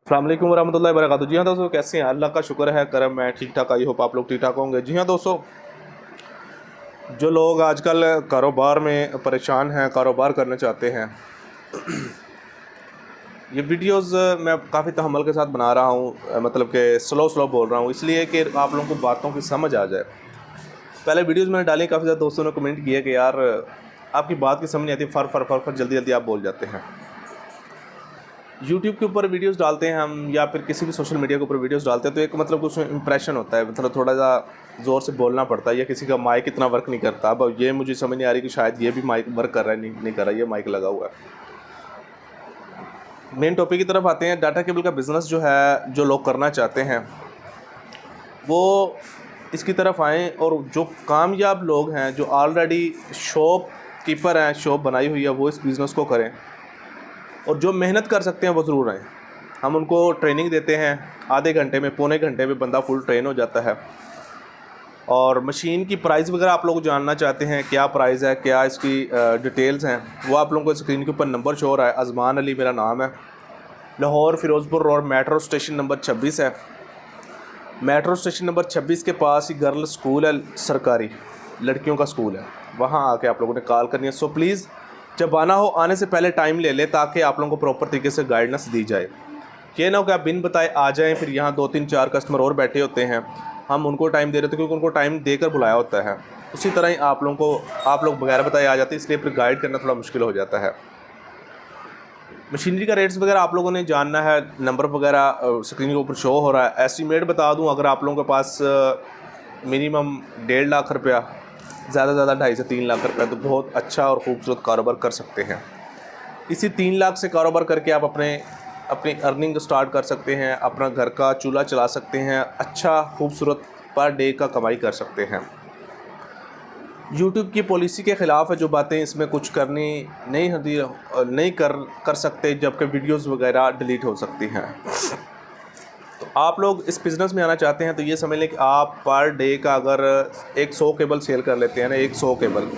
अस्सलाम वालेकुम वरहमतुल्लाहि वबरकातुहू। जी हाँ दोस्तों, कैसे हैं? अल्लाह का शुक्र है, करम, मैं ठीक ठाक। आई होप आप लोग ठीक ठाक होंगे। जी हाँ दोस्तों, जो लोग आजकल कारोबार में परेशान हैं, कारोबार करना चाहते हैं, ये वीडियोस मैं काफ़ी तहम्मुल के साथ बना रहा हूँ, मतलब कि स्लो स्लो बोल रहा हूँ, इसलिए कि आप लोगों को बातों की समझ आ जाए। पहले वीडियोस मैंने डाली, काफ़ी ज़्यादा दोस्तों ने कमेंट किया कि यार आपकी बात की समझ नहीं आती, फर फर फर फर जल्दी जल्दी आप बोल जाते हैं। यूट्यूब के ऊपर वीडियोस डालते हैं हम, या फिर किसी भी सोशल मीडिया के ऊपर वीडियोस डालते हैं, तो एक मतलब कुछ इंप्रेशन होता है, मतलब थोड़ा सा ज़ोर से बोलना पड़ता है, या किसी का माइक इतना वर्क नहीं करता। अब ये मुझे समझ नहीं आ रही कि शायद ये भी माइक वर्क कर रहा है, नहीं कर रहा है, ये माइक लगा हुआ है। मेन टॉपिक की तरफ आते हैं। डाटा केबल का बिज़नेस जो है, जो लोग करना चाहते हैं वो इसकी तरफ आएँ, और जो कामयाब लोग हैं, जो ऑलरेडी शॉप कीपर हैं, शॉप बनाई हुई है, वो इस बिज़नेस को करें। और जो मेहनत कर सकते हैं वो ज़रूर आएँ। हम उनको ट्रेनिंग देते हैं, आधे घंटे में, पौने घंटे में बंदा फुल ट्रेन हो जाता है। और मशीन की प्राइस वगैरह आप लोग जानना चाहते हैं, क्या प्राइस है, क्या इसकी डिटेल्स हैं, वो आप लोगों को स्क्रीन के ऊपर नंबर शो हो रहा है। अज़मान अली मेरा नाम है, Lahore Firozpur road, metro station number 26 है। मेट्रो स्टेशन नंबर 26 के पास ही गर्ल स्कूल है, सरकारी लड़कियों का स्कूल है, वहाँ आके आप लोगों ने कॉल करनी है। सो प्लीज़ जब आना हो, आने से पहले टाइम ले लें, ताकि आप लोगों को प्रॉपर तरीके से गाइडेंस दी जाए। ये ना हो कि आप बिन बताए आ जाएं, फिर यहाँ 2 3 4 कस्टमर और बैठे होते हैं, हम उनको टाइम दे रहे थे क्योंकि उनको टाइम देकर बुलाया होता है। उसी तरह ही आप लोग बगैर बताए आ जाते हैं, इसलिए फिर गाइड करना थोड़ा मुश्किल हो जाता है। मशीनरी का रेट्स वगैरह आप लोगों ने जानना है, नंबर वगैरह स्क्रीन के ऊपर शो हो रहा है। एस्टीमेट बता दूं, अगर आप लोगों के पास मिनिमम 1.5 लाख रुपया, ज़्यादा से ज़्यादा 2.5 से 3 लाख रुपया, तो बहुत अच्छा और ख़ूबसूरत कारोबार कर सकते हैं। इसी 3 लाख से कारोबार करके आप अपनी अर्निंग स्टार्ट कर सकते हैं, अपना घर का चूल्हा चला सकते हैं, अच्छा खूबसूरत पर डे का कमाई कर सकते हैं। यूट्यूब की पॉलिसी के ख़िलाफ़ है जो बातें, इसमें कुछ करनी नहीं होती, नहीं कर सकते, जबकि वीडियोस वगैरह डिलीट हो सकती हैं। तो आप लोग इस बिज़नेस में आना चाहते हैं तो ये समझ लें कि आप पर डे का अगर एक 100 केबल सेल कर लेते हैं ना, 100 केबल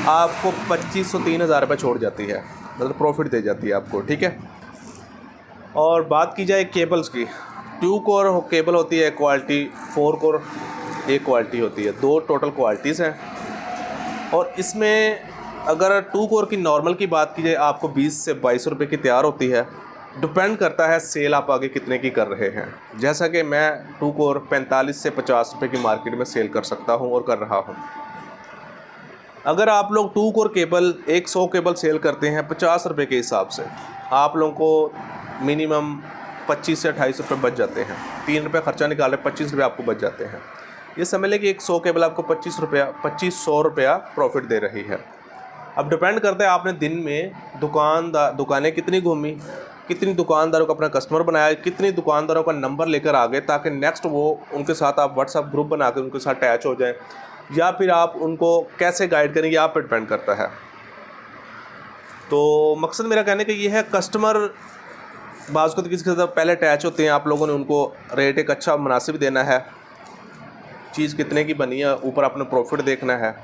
आपको 2500 3,000 रुपये छोड़ जाती है, मतलब प्रॉफिट दे जाती है आपको, ठीक है। और बात की जाए केबल्स की, 2 कोर केबल होती है क्वालिटी, 4 कोर एक क्वालिटी होती है, 2 टोटल क्वालिटीज़ हैं। और इसमें अगर 2 कोर की नॉर्मल की बात की जाए, आपको 20 से 22 रुपये की तैयार होती है। डिपेंड करता है सेल आप आगे कितने की कर रहे हैं। जैसा कि मैं 2 कोर 45 से 50 रुपये की मार्केट में सेल कर सकता हूं और कर रहा हूं। अगर आप लोग 2 कोर केबल 100 केबल सेल करते हैं 50 रुपये के हिसाब से, आप लोगों को मिनिमम 25 से 28 रुपये बच जाते हैं। 3 रुपये खर्चा निकाले, 25 रुपये आपको बच जाते हैं। ये समझ लें कि 100 केबल आपको 2500 रुपया प्रॉफिट दे रही है। अब डिपेंड करता है आपने दिन में दुकानें कितनी घूमी, कितनी दुकानदारों को अपना कस्टमर बनाया, कितनी दुकानदारों का नंबर लेकर आ गए, ताकि नेक्स्ट वो उनके साथ आप व्हाट्सएप ग्रुप बना कर उनके साथ अटैच हो जाएं, या फिर आप उनको कैसे गाइड करेंगे, आप पर डिपेंड करता है। तो मकसद मेरा कहने का ये है, कस्टमर बाज़ को तो किसी के साथ पहले अटैच होते हैं, आप लोगों ने उनको रेट एक अच्छा मुनासिब देना है, चीज़ कितने की बनी है, ऊपर आपने प्रॉफिट देखना है।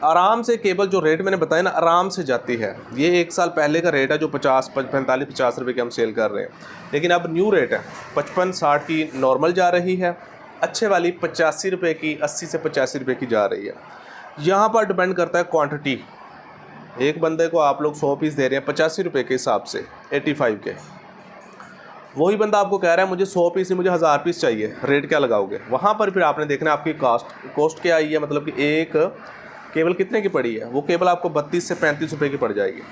आराम से केबल जो रेट मैंने बताया ना, आराम से जाती है। ये 1 साल पहले का रेट है जो 45 रुपये के हम सेल कर रहे हैं, लेकिन अब न्यू रेट है 55-60 की नॉर्मल जा रही है, अच्छे वाली 85 रुपये की, 80 से 85 रुपये की जा रही है। यहाँ पर डिपेंड करता है क्वांटिटी। एक बंदे को आप लोग 100 पीस दे रहे हैं 85 रुपये के हिसाब से, 85 के, वही बंदा आपको कह रहा है मुझे 100 पीस नहीं, मुझे 1000 पीस चाहिए, रेट क्या लगाओगे? वहाँ पर फिर आपने देखना आपकी कॉस्ट क्या आई है, मतलब कि एक केबल कितने की पड़ी है। वो केबल आपको 32 से 35 रुपये की पड़ जाएगी,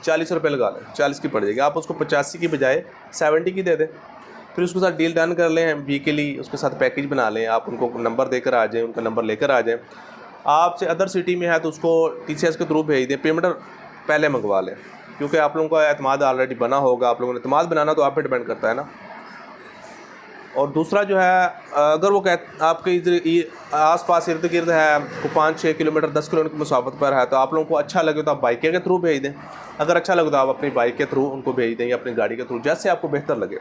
40 रुपये लगा लें, 40 की पड़ जाएगी। आप उसको 85 की बजाय 70 की दे दें, फिर उसके साथ डील डन कर लें वीकली, उसके साथ पैकेज बना लें, आप उनको नंबर देकर आ जाएँ, उनका नंबर लेकर आ जाएँ। आपसे अदर सिटी में है तो उसको TCS के थ्रू भेज दें, पेमेंट पहले मंगवा लें, क्योंकि आप लोगों का एतमाद ऑलरेडी बना होगा। आप लोगों ने एतमाद बनाना तो आप पे डिपेंड करता है ना। और दूसरा जो है, अगर वो आपके इधर आस पास इर्द गिर्द है, वो 5-6 किलोमीटर 10 किलोमीटर की मुसाफत पर है, तो आप लोगों को अच्छा लगे तो आप बाइक के थ्रू भेज दें। अगर अच्छा लगे तो आप अपनी बाइक के थ्रू उनको भेज दें, या अपनी गाड़ी के थ्रू, जैसे आपको बेहतर लगे।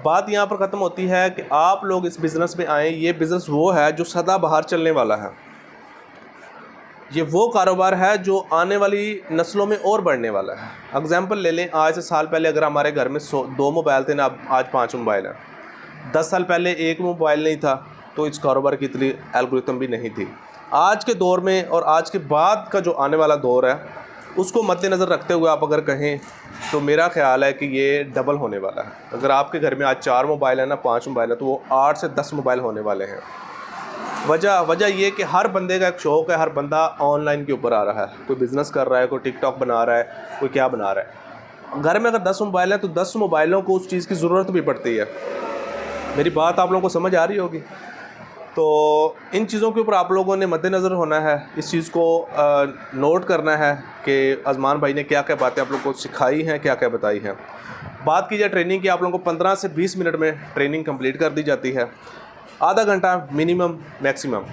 बात यहाँ पर ख़त्म होती है कि आप लोग इस बिज़नेस में आएँ। ये बिज़नेस वो है जो सदाबहार चलने वाला है। ये वो कारोबार है जो आने वाली नस्लों में और बढ़ने वाला है। एग्जाम्पल ले लें, आज से साल पहले अगर हमारे घर में 2 मोबाइल थे ना, अब आज 5 मोबाइल हैं। 10 साल पहले एक मोबाइल नहीं था तो इस कारोबार की इतनी एल्गोरिथम भी नहीं थी। आज के दौर में और आज के बाद का जो आने वाला दौर है उसको मद्देनज़र रखते हुए आप अगर कहें तो मेरा ख्याल है कि ये डबल होने वाला है। अगर आपके घर में आज 4 मोबाइल है ना, 5 मोबाइल है, तो वो 8 से 10 मोबाइल होने वाले हैं। वजह ये कि हर बंदे का एक शौक़ है, हर बंदा ऑनलाइन के ऊपर आ रहा है। कोई बिज़नेस कर रहा है, कोई टिकटॉक बना रहा है, कोई क्या बना रहा है। घर में अगर 10 मोबाइल है तो 10 मोबाइलों को उस चीज़ की ज़रूरत भी पड़ती है। मेरी बात आप लोगों को समझ आ रही होगी। तो इन चीज़ों के ऊपर आप लोगों ने मद्देनज़र होना है, इस चीज़ को नोट करना है कि अज़मान भाई ने क्या क्या बातें आप लोगों को सिखाई हैं, क्या क्या बताई हैं। बात की जाए ट्रेनिंग की, आप लोगों को 15 से 20 मिनट में ट्रेनिंग कंप्लीट कर दी जाती है। आधा घंटा मिनिमम मैक्सिमम।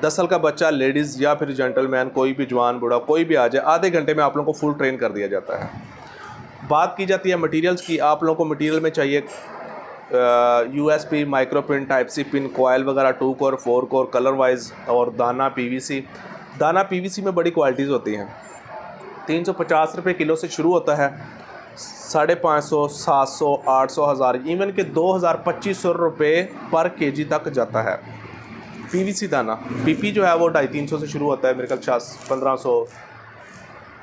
10 साल का बच्चा, लेडीज़ या फिर जेंटलमैन, कोई भी जवान बूढ़ा कोई भी आ जाए, आधे घंटे में आप लोगों को फुल ट्रेन कर दिया जाता है। बात की जाती है मटेरियल्स की, आप लोगों को मटेरियल में चाहिए USB, micro pin, type C pin, coil वगैरह, 2 कोर 4 कोर, कलर वाइज, और दाना PVC। दाना PVC में बड़ी क्वालिटीज़ होती हैं। 350 रुपये किलो से शुरू होता है, 550, 700, 800, 1000, इवन के 2000-2500 रुपये पर kg तक जाता है PVC दाना। PP जो है वो 250-300 से शुरू होता है, मेरे ख्याल 1500,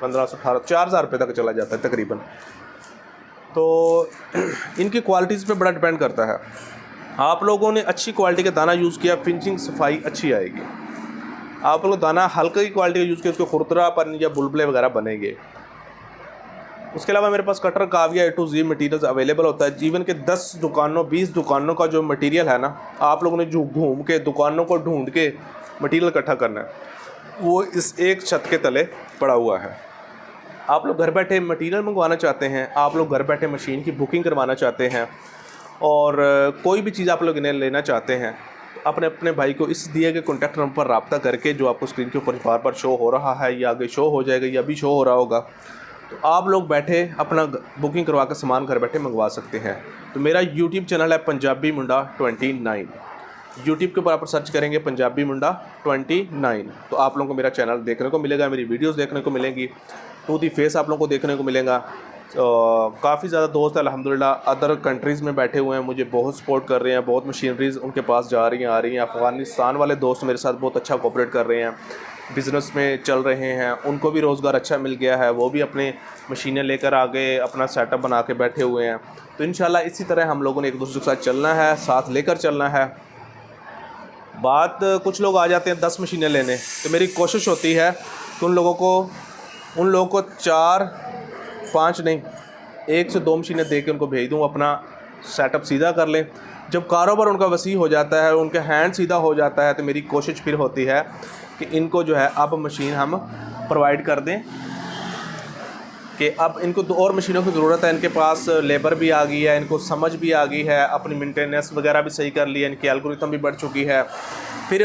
1800, 4000 रुपये तक चला जाता है तकरीबन। तो इनकी क्वालिटीज़ पे बड़ा डिपेंड करता है। आप लोगों ने अच्छी क्वालिटी का दाना यूज़ किया, फिनिशिंग सफाई अच्छी आएगी। आप लोग दाना हल्की क्वालिटी का यूज़ किया, उसको खुरदरापन या बुलबुले वगैरह बनेंगे। उसके अलावा मेरे पास कटर, काविया, A to Z materials available होता है। जीवन के 10 दुकानों 20 दुकानों का जो मटीरियल है ना, आप लोगों ने जो घूम के दुकानों को ढूंढ के मटीरियल इकट्ठा करना है, वो इस एक छत के तले पड़ा हुआ है। आप लोग घर बैठे मटीरियल मंगवाना चाहते हैं, आप लोग घर बैठे मशीन की बुकिंग करवाना चाहते हैं, और कोई भी चीज़ आप लोग इन्हें लेना चाहते हैं, तो अपने भाई को इस दिए गए कॉन्टैक्ट नंबर पर रब्ता करके, जो आपको स्क्रीन के ऊपर बार शो हो रहा है या आगे शो हो जाएगा या अभी शो हो रहा होगा, तो आप लोग बैठे अपना बुकिंग करवा कर सामान घर बैठे मंगवा सकते हैं। तो मेरा यूट्यूब चैनल है पंजाबी मुंडा 29। यूट्यूब के ऊपर आप सर्च करेंगे पंजाबी मुंडा 29, तो आप लोगों को मेरा चैनल देखने को मिलेगा, मेरी वीडियोस देखने को मिलेंगी, टू दी फेस आप लोगों को देखने को मिलेगा। काफ़ी ज़्यादा दोस्त अल्हम्दुलिल्लाह अदर कंट्रीज़ में बैठे हुए हैं, मुझे बहुत सपोर्ट कर रहे हैं, बहुत मशीनरीज़ उनके पास जा रही हैं, आ रही हैं। अफ़गानिस्तान वाले दोस्त मेरे साथ बहुत अच्छा कोऑपरेट कर रहे हैं, बिज़नेस में चल रहे हैं, उनको भी रोज़गार अच्छा मिल गया है, वो भी अपने मशीनें लेकर आगे अपना सेटअप बना के बैठे हुए हैं। तो इंशाल्लाह इसी तरह हम लोगों ने एक दूसरे के साथ चलना है, साथ लेकर चलना है। बात कुछ लोग आ जाते हैं 10 मशीनें लेने, तो मेरी कोशिश होती है कि उन लोगों को 4-5 नहीं, 1 से 2 मशीनें दे के उनको भेज दूँ, अपना सेटअप सीधा कर लें। जब कारोबार उनका वसी हो जाता है, उनके हैंड सीधा हो जाता है, तो मेरी कोशिश फिर होती है कि इनको जो है अब मशीन हम प्रोवाइड कर दें, कि अब इनको 2 और मशीनों की ज़रूरत है। इनके पास लेबर भी आ गई है, इनको समझ भी आ गई है, अपनी मेंटेनेंस वगैरह भी सही कर ली है, इनकी एल्गोरिथम भी बढ़ चुकी है। फिर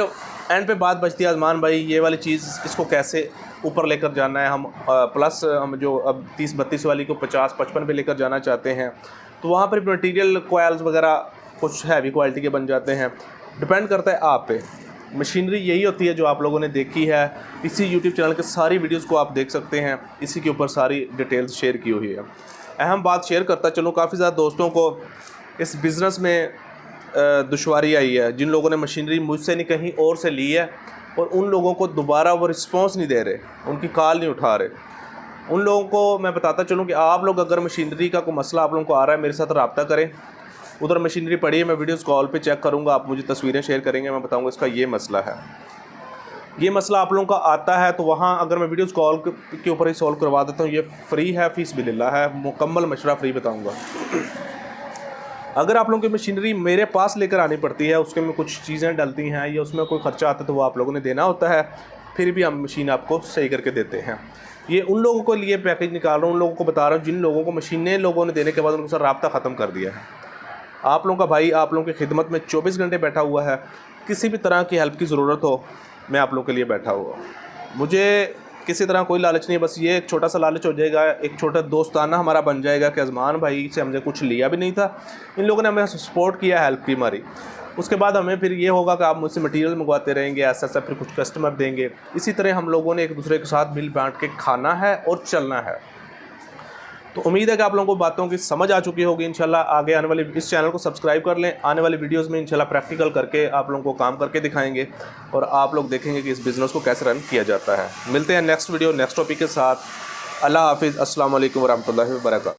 एंड पे बात बचती है, अज़मान भाई ये वाली चीज़ इसको कैसे ऊपर लेकर जाना है। हम प्लस हम जो अब 30-32 वाली को 50-55 पे लेकर जाना चाहते हैं, तो वहाँ पर मटीरियल कोयल्स वगैरह कुछ हैवी क्वालिटी के बन जाते हैं। डिपेंड करता है आप पे। मशीनरी यही होती है जो आप लोगों ने देखी है। इसी यूट्यूब चैनल के सारी वीडियोस को आप देख सकते हैं, इसी के ऊपर सारी डिटेल्स शेयर की हुई है। अहम बात शेयर करता चलूँ, काफ़ी ज़्यादा दोस्तों को इस बिज़नेस में दुश्वारी आई है। जिन लोगों ने मशीनरी मुझसे नहीं कहीं और से ली है, और उन लोगों को दोबारा वो रिस्पॉन्स नहीं दे रहे, उनकी कॉल नहीं उठा रहे। उन लोगों को मैं बताता चलूँ कि आप लोग अगर मशीनरी का कोई मसला आप लोगों को आ रहा है, मेरे साथ रब्ता करें। उधर मशीनरी पड़ी है, मैं वीडियोस कॉल पे चेक करूँगा, आप मुझे तस्वीरें शेयर करेंगे, मैं बताऊँगा इसका ये मसला है, ये मसला आप लोगों का आता है। तो वहाँ अगर मैं वीडियोस कॉल के ऊपर ही सॉल्व करवा देता हूँ। ये फ्री है, फीस बिल्लाह है, मुकम्मल मशवरा फ्री बताऊँगा। अगर आप लोगों की मशीनरी मेरे पास लेकर आनी पड़ती है, उसके में कुछ चीज़ें डलती हैं या उसमें कोई ख़र्चा आता है, तो वो आप लोगों ने देना होता है, फिर भी हम मशीन आपको सही करके देते हैं। ये उन लोगों के लिए पैकेज निकाल रहा हूँ, उन लोगों को बता रहा हूँ जिन लोगों को मशीनें लोगों ने देने के बाद उनके साथ रब्ता ख़त्म कर दिया है। आप लोगों का भाई आप लोगों की खिदमत में 24 घंटे बैठा हुआ है। किसी भी तरह की हेल्प की ज़रूरत हो, मैं आप लोगों के लिए बैठा हुआ। मुझे किसी तरह कोई लालच नहीं है, बस ये एक छोटा सा लालच हो जाएगा, एक छोटा दोस्ताना हमारा बन जाएगा कि अज़मान भाई से हमने कुछ लिया भी नहीं था, इन लोगों ने हमें सपोर्ट किया, हेल्प की हमारी। उसके बाद हमें फिर ये होगा कि आप मुझसे मटेरियल मंगवाते रहेंगे, ऐसा ऐसा फिर कुछ कस्टमर देंगे। इसी तरह हम लोगों ने एक दूसरे के साथ मिल बांट के खाना है और चलना है। तो उम्मीद है कि आप लोगों को बातों की समझ आ चुकी होगी। इंशाल्लाह आगे आने वाली, इस चैनल को सब्सक्राइब कर लें, आने वाली वीडियोस में इंशाल्लाह प्रैक्टिकल करके आप लोगों को काम करके दिखाएंगे और आप लोग देखेंगे कि इस बिज़नेस को कैसे रन किया जाता है। मिलते हैं नेक्स्ट वीडियो नेक्स्ट टॉपिक के साथ। अल्लाह हाफिज़। अस्सलाम वालेकुम वरहमतुल्लाहि वबरकातुहू।